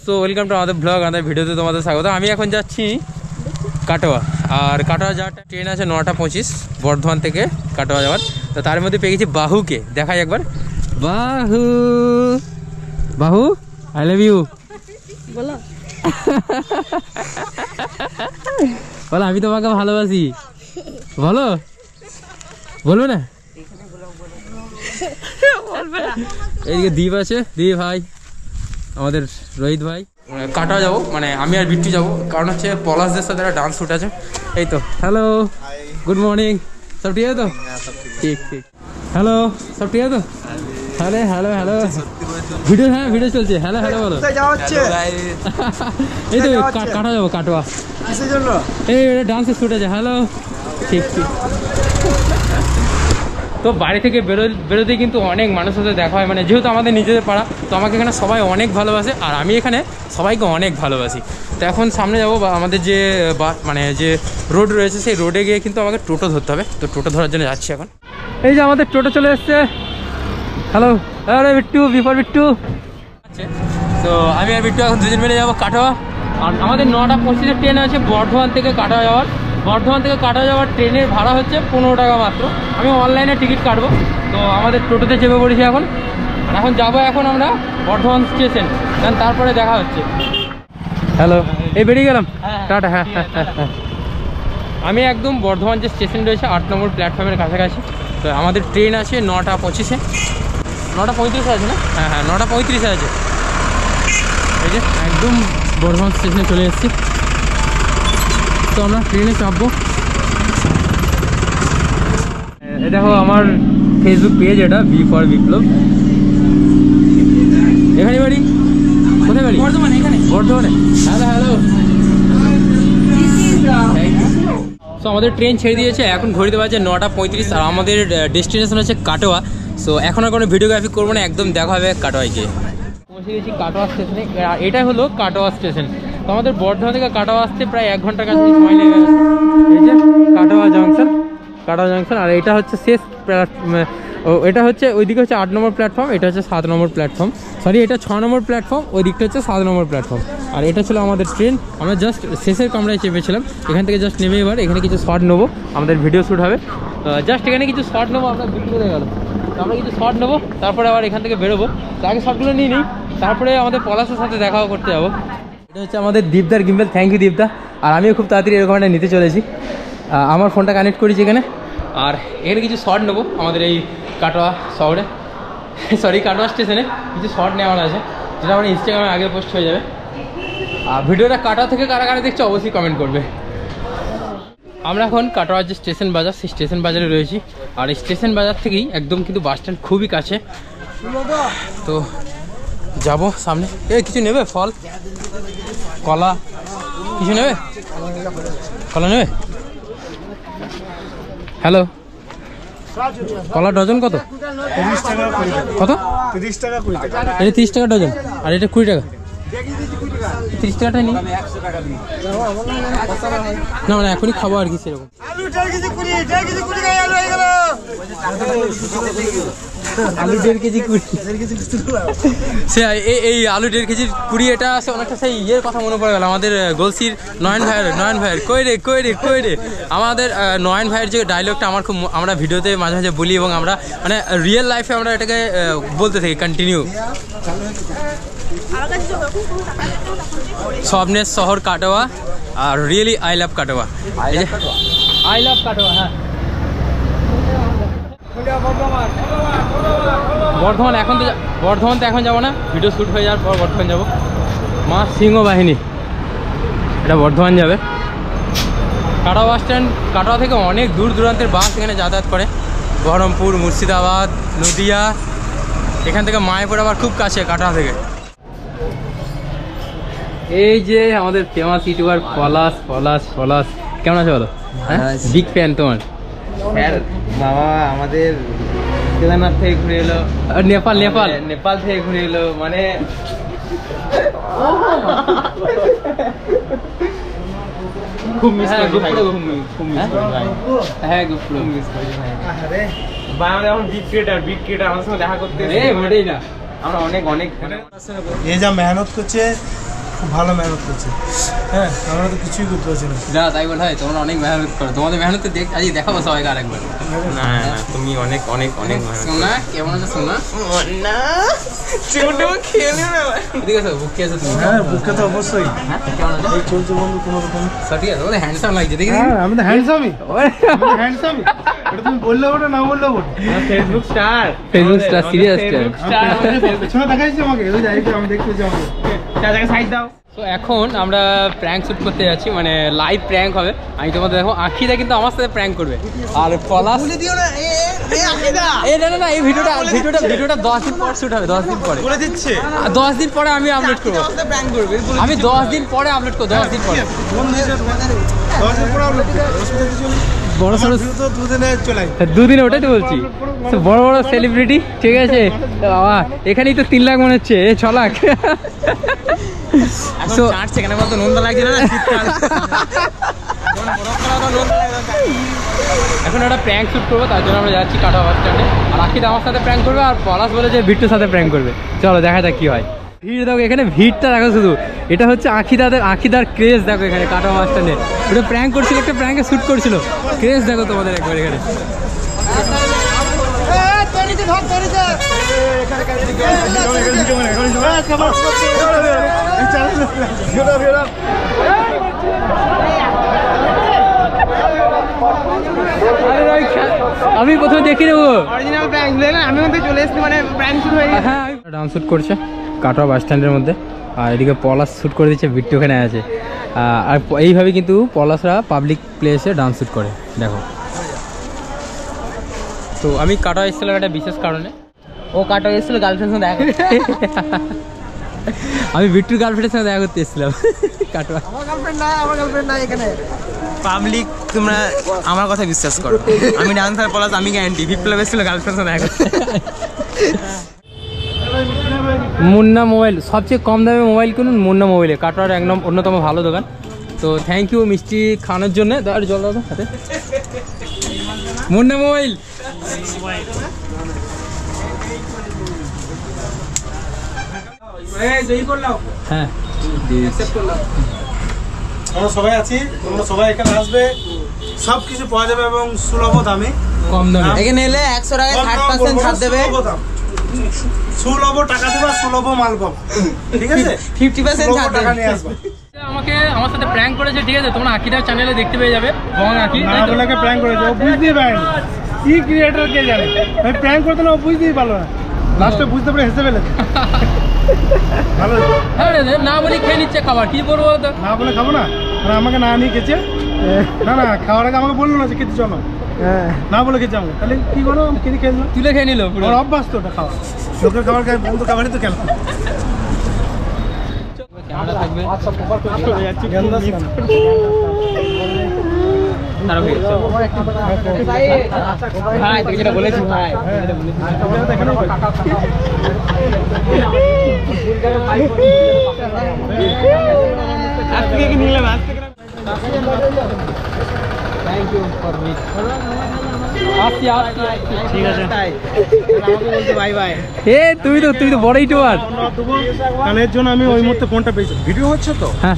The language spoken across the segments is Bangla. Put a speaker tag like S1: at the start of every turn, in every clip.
S1: সো ওয়েলকাম টু আমাদের ব্লগ, আমাদের ভিডিওতে তোমাদের স্বাগত। আমি এখন যাচ্ছি কাটোয়া, আর কাটোয়া যাওয়ার ট্রেন আছে 9:25 বর্ধমান থেকে কাটোয়া যাওয়ার। তো তার মধ্যে পেয়ে গেছি বাহুকে, দেখাই একবার। বাহু বাহু আই লাভ ইউ বলো। বলো আমি তোমাকে ভালোবাসি, বলো বলবে না? এইদিকে দ্বীপ আছে, দ্বীপ ভাই, আমাদের রোহিত ভাই। কাটোয়া যাবো, মানে আমি আর বিট্টু যাবো, কারণ হচ্ছে পলাশদের সাথে একটা ডান্স শুট আছে। এই তো, হ্যালো গুড মর্নিং, সব ঠিক আছে তো? ঠিক ঠিক। হ্যালো, সব ঠিক আছে তো? হ্যালো হ্যালো হ্যালো, ভিডিও, হ্যাঁ ভিডিও চলছে। হ্যালো হ্যালো বলো। এই তো কাটোয়া যাবো, কাটোয়া। এই ডান্সের শুট আছে। হ্যালো, ঠিক ঠিক। তো বাড়ি থেকে বেরোতে কিন্তু অনেক মানুষের সাথে দেখা হয়, মানে যেহেতু আমাদের নিজেদের পাড়া, তো আমাকে এখানে সবাই অনেক ভালোবাসে, আর আমি এখানে সবাইকে অনেক ভালোবাসি। তো এখন সামনে যাবো, বা আমাদের যে মানে যে রোড রয়েছে, সেই রোডে গিয়ে কিন্তু আমাকে টোটো ধরতে হবে। তো টোটো ধরার জন্য যাচ্ছি এখন। এই যে আমাদের টোটো চলে এসছে। হ্যালো, আরে বিট্টু, বিফর বিট্টু। তো আমি আর বিট্টু এখন দুজন মিলে যাবো কাটোয়া। আর আমাদের 9:25 ট্রেন আছে বর্ধমান থেকে কাটোয়া যাওয়ার। বর্ধমান থেকে কাটোয়া যাওয়ার ট্রেনের ভাড়া হচ্ছে 15 টাকা মাত্র। আমি অনলাইনে টিকিট কাটবো। তো আমাদের টোটোতে চেপে পড়েছি এখন, আর এখন যাবো এখন আমরা বর্ধমান স্টেশন, কারণ তারপরে দেখা হচ্ছে। হ্যালো, এই বেরিয়ে গেলাম, টাটা। হ্যাঁ হ্যাঁ হ্যাঁ হ্যাঁ, আমি একদম বর্ধমান যে স্টেশন রয়েছে 8 নম্বর প্ল্যাটফর্মের কাছাকাছি। তো আমাদের ট্রেন আছে 9:25-এ, 9:35 আছে না? হ্যাঁ হ্যাঁ, 9:35 আছে। এই যে একদম বর্ধমান স্টেশনে চলে এসেছি। তো আমরা ট্রেনে চাপবো। দেখো আমার ফেসবুক পেজ, এটা বি ফর বিপ্লব। এখানে বাড়ি, কোথায় বাড়ি? বর্ধমানে। এখানে বর্ধমানে। হ্যালো হ্যালো, সো আমাদের ট্রেন ছেড়ে দিয়েছে, এখন ঘড়িতে বাজে 9:35, আর আমাদের ডেস্টিনেশন হচ্ছে কাটোয়া। সো এখন আর কোনো ভিডিওগ্রাফি করবো না, একদম দেখা হবে কাটোয়ায় গিয়ে। পৌঁছে গেছি কাটোয়া স্টেশনে, এটাই হলো কাটোয়া স্টেশন। তো আমাদের বর্ধমান থেকে কাটোয়া আসতে প্রায় 1 ঘন্টার কাছে সময় লেগে গেছে। এই যে কাটোয়া জাংশন, কাটোয়া জাংশন। আর এটা হচ্ছে শেষ, এটা হচ্ছে ওইদিকে হচ্ছে 8 নম্বর প্ল্যাটফর্ম, এটা হচ্ছে 7 নম্বর প্ল্যাটফর্ম, সরি এটা 6 নম্বর প্ল্যাটফর্ম, ওই দিকটা হচ্ছে 7 নম্বর প্ল্যাটফর্ম। আর এটা ছিল আমাদের ট্রেন। আমরা জাস্ট শেষের কামরায় চেপেছিলাম, এখান থেকে জাস্ট নেমে এবার এখানে কিছু শর্ট নেবো, আমাদের ভিডিও শ্যুট হবে। জাস্ট এখানে কিছু শর্ট নেবো, আমরা বিক্রি করে গেল। তো আমরা কিছু শর্ট নেবো, তারপরে আবার এখান থেকে বেরোবো। তো আগে শর্টগুলো নিয়ে নিই, তারপরে আমাদের পলাশের সাথে দেখাও করতে যাবো। এটা হচ্ছে আমাদের দীপদার গিম্বেল, থ্যাংক ইউ দীপদা। আর আমিও খুব তাড়াতাড়ি এরকম একটা নিতে চলেছি। আমার ফোনটা কানেক্ট করেছি এখানে, আর এখানে কিছু শর্ট নেবো আমাদের এই কাটোয়া শহরে, সরি কাটোয়া স্টেশনে কিছু শর্ট নেওয়ার আছে, যেটা আমার ইনস্টাগ্রামে আগে পোস্ট হয়ে যাবে। আর ভিডিওটা কাটোয়া থেকে কারা কারা দেখছে অবশ্যই কমেন্ট করবে। আমরা এখন কাটোয়ার যে স্টেশন বাজার, সেই স্টেশন বাজারে রয়েছি। আর এই স্টেশন বাজার থেকেই একদম কিন্তু বাস স্ট্যান্ড খুবই কাছে। তো যাবো সামনে। কিছু নেবে? ফল, কলা কিছু নেবে? কলা নেবে? হ্যালো, কলা ডজন কত? কত? 30 টাকা। এটা 30 টাকা ডজন, আর এটা 20 টাকা। 30 টাকাটা নিই না, মানে এখনই খাবো আর কি সেরকম। আলু 1.5 কেজি 20, সে এই আলু 1.5 কেজি 20, এটা আছে অনেকটা সেই ইয়ের কথা মনে পড়ে গেল, আমাদের গলসির নয়ন ভাইয়ের কই রে আমাদের নয়ন ভাইয়ের যে ডায়লগটা আমার খুব, আমরা ভিডিওতে মাঝে মাঝে বলি, এবং আমরা মানে রিয়েল লাইফে আমরা এটাকে বলতে থাকি কন্টিনিউ। স্বপ্নের শহর Katwa, are really I love Katwa. I love Katwa. হ্যাঁ, বর্ধমান তো এখন যাবো না, ভিডিও শ্যুট হয়ে যাওয়ার পর বর্ধমান যাবো। মা সিংহ বাহিনী, এটা বর্ধমান যাবে। কাটোয়া বাস স্ট্যান্ড, কাটোয়া থেকে অনেক দূর দূরান্তের বাস এখানে যাতায়াত করে, বহরমপুর, মুর্শিদাবাদ, নদিয়া, এখান থেকে মায়াপুর আবার খুব কাছে কাটোয়া থেকে। এই যে আমাদের ফেমাস ইউটিউবার পলাশ, কেমন আছে বলো? বিগ ফ্যান তোমার।
S2: বাবা আমাদের কেদারনাথ থেকে ঘুরে এলো, নেপাল থেকে ঘুরে এলো, মানে খুব মিস করি ভাই। হ্যাঁ গুপ্পুরো মিস করি ভাই। আরে ভাই আমরা এখন বিগ ক্রিয়েটার আমাদের সঙ্গে দেখা করতে আমরা অনেক এই যা মেহনত করছে
S3: খুব ভালো মেহনত করছে। হ্যাঁ, আমরা তো কিছুই করতে পারছি না।
S1: না তাই বলে হয়, তোমরা অনেক মেহনত করো, তোমাদের মেহনত আজকে দেখাবো সবাইকে আরেকবার।
S2: না না, তুমি অনেক অনেক অনেক
S1: সোনা কেমন আছে সোনা? না ঠিক আছে, বুক খেয়েছো তুমি?
S3: হ্যাঁ, বুকে তো অবশ্যই।
S1: হ্যাঁ কেমন আছে?
S3: এই চলছে বন্ধু কোনো রকম।
S1: ঠিক আছে, ওদের হ্যান্ডসাম লাগছে দেখি।
S3: হ্যাঁ, আমি তো হ্যান্ডসামই। হ্যান্ডসামই। এটা তুমি বললে ওটা না বললে ওটা।
S2: Facebook star,
S1: Facebook star, serious star.
S3: পেছনে দেখাইছে আমাকে, ওই যাই আমি দেখতে যাবো।
S2: চাচাকে সাইড দাও।
S1: তো এখন আমরা প্র্যাঙ্ক শুট করতে যাচ্ছি, মানে লাইভ প্র্যাঙ্ক হবে। আমি তোমাদের দেখো, আখিদা কিন্তু আমার সাথে প্র্যাঙ্ক করবে, আর পলাশ বলে দিও না। না এই ভিডিওটা 10 দিন পর শুট হবে, 10 দিন পরে
S2: বলে দিচ্ছে।
S1: 10 দিন পরে আমি আপলোড করবো। আমি 10 দিন পরে আপলোড করবো, 10 দিন পরে। বড় সড়ো
S3: তো দুদিনে চলে আসবে।
S1: দুদিনে, ওটাই তো বলছি। তো বড় বড় সেলিব্রিটি, ঠিক আছে বাবা, এখানেই তো 3 লাখ মনে হচ্ছে, 6 লাখ।
S2: এখন চাটছে কেন বলতো, নন্দা লাগছে না শীতকাল।
S1: এখন একটা প্র্যাঙ্ক শুট করবো, তার জন্য আমরা যাচ্ছি কাটোয়া বাস স্ট্যান্ডে। আর আখিদা আমার সাথে প্র্যাঙ্ক করবে, আর পলাশ বলে যে বিট্টুর সাথে প্র্যাঙ্ক করবে। চলো দেখা যাক কি হয়। ভিড় দেখো এখানে, ভিড়টা দেখো শুধু। এটা হচ্ছে আখিদার ক্রেজ দেখো এখানে কাটোয়া বাস স্ট্যান্ডে। ওটা প্র্যাঙ্ক করছিল, একটা প্র্যাঙ্কে শুট করছিল। ক্রেজ দেখো তোমাদের একবার এখানে। আমি প্রথমে দেখি নেবো
S2: অরিজিনাল প্র্যাঙ্ক না, আমি ওখানে চলে এসেছি, মানে প্র্যাঙ্ক শুরু হয়ে গেছে।
S1: হ্যাঁ, ডান্স শ্যুট করছে কাটোয়া বাস স্ট্যান্ডের মধ্যে, আর এদিকে পলাশ শ্যুট করে দিচ্ছে, বিট্টু ওখানে আছে। আর এইভাবে কিন্তু পলাশরা পাবলিক প্লেসে ডান্স শ্যুট করে, দেখো। তো আমি কাটোয়া এসেছিলাম একটা বিশেষ কারণে।
S2: ও কাটা এসেছিল গার্লফ্রেন্ড সঙ্গে দেখা করতে।
S1: আমি বিট্টুর গার্লফ্রেন্ডের সঙ্গে দেখা করতে এসেছিলাম কাটোয়া।
S2: আমার গার্লফ্রেন্ড না এখানে। পাবলিক তোমরা আমার কথা বিশ্বাস করো, আমি ডান্সার পলাশ, আমি গ্যারান্টি। বিপ্লব এসেছিল গার্লফ্রেন্ড সঙ্গে দেখা করতে।
S1: মুন্না মোবাইল, সবচেয়ে কম দামে মোবাইল কিনুন মুন্না মোবাইলে, কাটোয়ার একদম অন্যতম ভালো দোকান। তো থ্যাংক ইউ মিষ্টি খাওয়ানোর জন্য। দাঁড় জল দাও হাতে। মুন্না মোবাইল। হ্যাঁ,
S3: আমরা সবাই আছি, তোমরা সবাই এখানে আসবে, সব কিছু পাওয়া যাবে এবং সুলভ দামে,
S1: কম দামে।
S2: এখানে এলে 100 টাকায় 60% ছাড় দেবে।
S3: সুলভ টাকা দেবা, সুলভ মাল পাবো, ঠিক আছে?
S2: 50% ছাড়
S3: টাকা
S2: দেবে।
S3: নিয়ে আসবে।
S1: আমাকে আমার সাথে প্র্যাঙ্ক করেছে, ঠিক আছে? তোমরা আকিদার চ্যানেলে দেখতে পেয়ে যাবে। বং আকি
S3: না বলাকে প্র্যাঙ্ক করেছে, ও বুঝতেই পারেনি কি ক্রিয়েটর কে জানে। ভাই প্র্যাঙ্ক করতে না, ও বুঝতেই পারলো না, লাস্টে বুঝতে পারে হেসে ফেলেছে। ভালো
S1: না বলি খেয়ে নিচ্ছে খাবার, কি বলবো তো?
S3: না বলে খাবো না, মানে আমাকে না নিয়ে খেয়েছে। না না, খাওয়ার আগে আমাকে বললো না যে খেতে চলো, না বলে খেয়েছে আমাকে। তাহলে কি করো, আমি কিনে খেয়ে নিলাম।
S1: তুলে খেয়ে নিল পুরো।
S3: ওর অভ্যাস তো ওটা খাওয়া, লোকের খাবার খায়, বন্ধু খাবারই তো খেলা।
S1: ক্যামেরা থাকবে। ভাই তুই যেটা বলেছিস ভাই,
S2: আজ থেকে কি নিলাম, আজ থেকে
S1: থ্যাংক ইউ ফর মিট। আসছি।
S2: ঠিক আছে, তাই আমাকে বলতে বাই বাই।
S1: এ তুই তো বড় ইউটিউবার।
S3: কারণ এর জন্য আমি ওই মুহূর্তে ফোনটা পেয়েছি। ভিডিও হচ্ছে তো,
S1: হ্যাঁ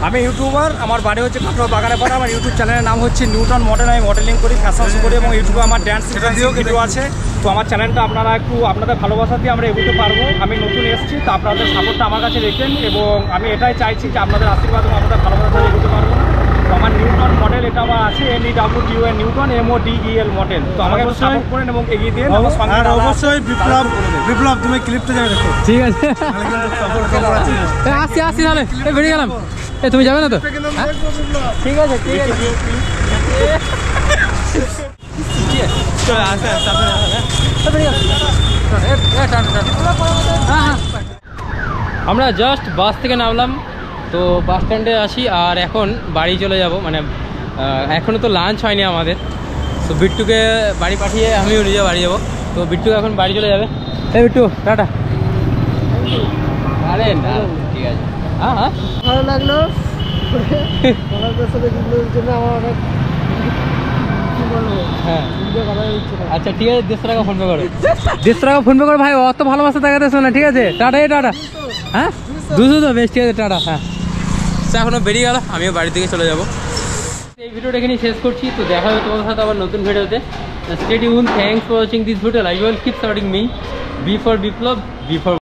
S3: আমি ইউটিউবার, আমার বাড়ি হচ্ছে কাটোয়া বাগানে পাড়া। আমার ইউটিউব চ্যানেলের নাম হচ্ছে নিউটন মডেল। আমি মডেলিং করি, ফ্যাশন শো করি এবং ইউটিউবে আমার ড্যান্স দিয়েও ভিডিও আছে। তো আমার চ্যানেলটা আপনারা একটু আপনাদের ভালোবাসা দিয়ে আমরা এগোতে পারবো। আমি নতুন এসেছি, তো আপনাদের সাপোর্টটা আমার কাছে রেখেন এবং আমি এটাই চাইছি যে আপনাদের আশীর্বাদ এবং আপনাদের ভালোবাসা দিয়ে এগোতে পারবো। তো আমার নিউটন মডেল এটা আমার আছে, NEWTON নিউটন MODEL মডেল। তো আমাকে সাপোর্ট করেন এবং এগিয়ে দিন। আর অবশ্যই বিপ্লব তুমি ক্লিপটা যাবে দেখো,
S1: ঠিক আছে। আসছি তাহলে, বেরিয়ে গেলাম। তুমি যাবে না তো? ঠিক আছে ঠিক আছে।
S2: চলে আসে
S1: আমরা জাস্ট বাস থেকে নামলাম, তো বাস স্ট্যান্ডে আসি আর এখন বাড়ি চলে যাব। মানে এখনও তো লাঞ্চ হয়নি আমাদের। তো বিট্টুকে বাড়ি পাঠিয়ে আমিও নিজে বাড়ি যাবো। তো বিট্টু এখন বাড়ি চলে যাবে। এই বিট্টু টাটা। আরে না ঠিক আছে। হ্যাঁ হ্যাঁ
S2: ভালো লাগলো তোমাদের সাথে ভিডিওর জন্য আমার অনেক কি বলবো।
S1: হ্যাঁ আচ্ছা ঠিক আছে, 150 টাকা ফোনপে করো। 150 টাকা ফোনপে করো ভাই, অত ভালোবাসা দেখাতেছো না, ঠিক আছে? টাটা। টাটা। হ্যাঁ 200 তো বেশ, ঠিক আছে টাটা। হ্যাঁ। এখনও বেরিয়ে গেল, আমিও বাড়ি থেকে চলে যাবো। এই ভিডিওটা এখানেই শেষ করছি, তো দেখা হবে তোমাদের সাথে আবার নতুন ভিডিওতে। Stay tune, thanks for watching this video, like will keep supporting me. B for Biplab, B for